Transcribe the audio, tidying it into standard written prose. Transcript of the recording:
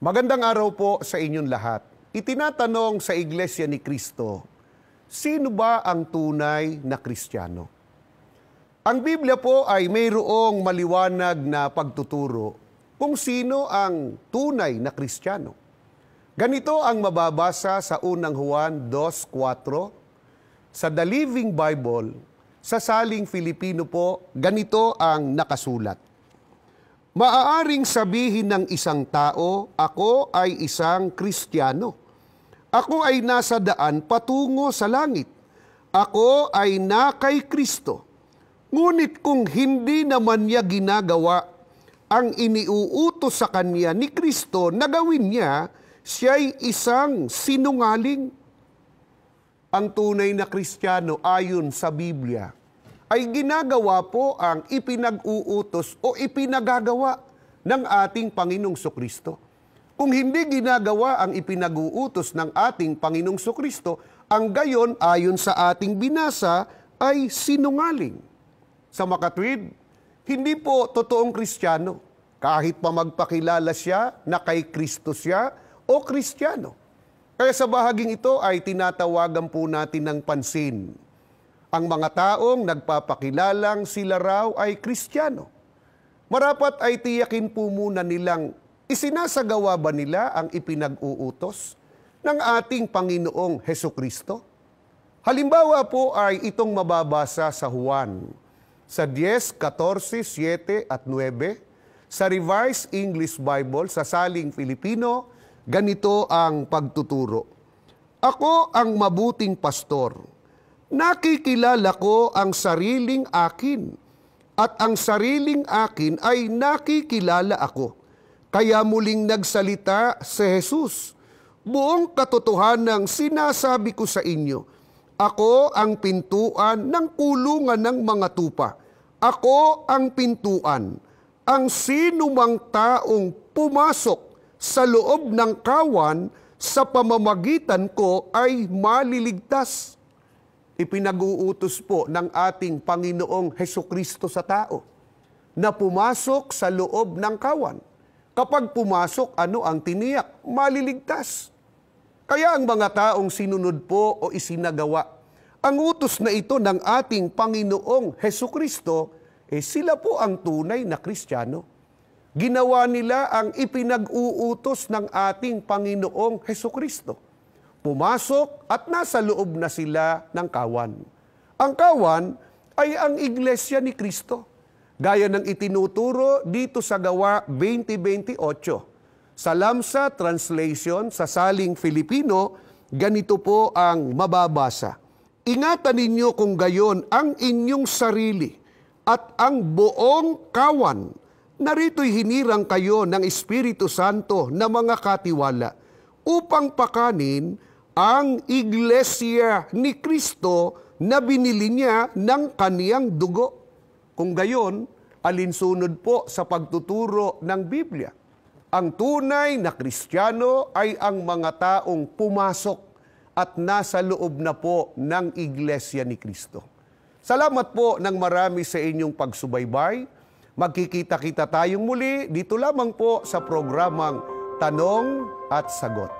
Magandang araw po sa inyong lahat. Itinatanong sa Iglesia ni Cristo, sino ba ang tunay na Kristiyano? Ang Biblia po ay mayroong maliwanag na pagtuturo kung sino ang tunay na Kristiyano. Ganito ang mababasa sa unang Juan 2:4. Sa The Living Bible, sa saling Filipino po, ganito ang nakasulat. Maaaring sabihin ng isang tao, ako ay isang Kristiyano. Ako ay nasa daan patungo sa langit. Ako ay na kay Kristo. Ngunit kung hindi naman niya ginagawa ang iniuutos sa kanya ni Kristo na gawin niya, siya'y isang sinungaling. Ang tunay na Kristiyano ayon sa Biblia ay ginagawa po ang ipinag-uutos o ipinagagawa ng ating Panginoong Sokristo. Kung hindi ginagawa ang ipinag-uutos ng ating Panginoong Sokristo, ang gayon ayon sa ating binasa ay sinungaling. Sa makatwid, hindi po totoong Kristiyano kahit pa magpakilala siya na kay Kristo siya o Kristiyano. Kaya sa bahaging ito ay tinatawagan po natin ng pansin ang mga taong nagpapakilalang sila raw ay Kristiyano. Marapat ay tiyakin po muna nilang isinasagawa ba nila ang ipinag-uutos ng ating Panginoong Hesukristo? Halimbawa po ay itong mababasa sa Juan, sa 10:14, 7 at 9, sa Revised English Bible, sa saling Filipino, ganito ang pagtuturo. Ako ang mabuting pastor. Nakikilala ko ang sariling akin, at ang sariling akin ay nakikilala ako. Kaya muling nagsalita si Jesus. Buong katotohanang sinasabi ko sa inyo, ako ang pintuan ng kulungan ng mga tupa. Ako ang pintuan. Ang sinumang taong pumasok sa loob ng kawan sa pamamagitan ko ay maliligtas. Ipinag-uutos po ng ating Panginoong Hesukristo sa tao na pumasok sa loob ng kawan. Kapag pumasok, ano ang tiniyak? Maliligtas. Kaya ang mga taong sinunod po o isinagawa ang utos na ito ng ating Panginoong Hesukristo, sila po ang tunay na Kristiyano. Ginawa nila ang ipinag-uutos ng ating Panginoong Hesukristo. Pumasok at nasa loob na sila ng kawan. Ang kawan ay ang Iglesia ni Cristo. Gaya ng itinuturo dito sa Gawa 20:28. Sa Lamsa Translation, sa saling Filipino, ganito po ang mababasa. Ingatan ninyo kung gayon ang inyong sarili at ang buong kawan. Narito'y hinirang kayo ng Espiritu Santo na mga katiwala upang pakanin ang Iglesia ni Kristo na binili niya ng kaniyang dugo. Kung gayon, alinsunod po sa pagtuturo ng Biblia. Ang tunay na Kristiyano ay ang mga taong pumasok at nasa loob na po ng Iglesia ni Kristo. Salamat po ng marami sa inyong pagsubaybay. Magkikita-kita tayong muli dito lamang po sa programang Tanong at Sagot.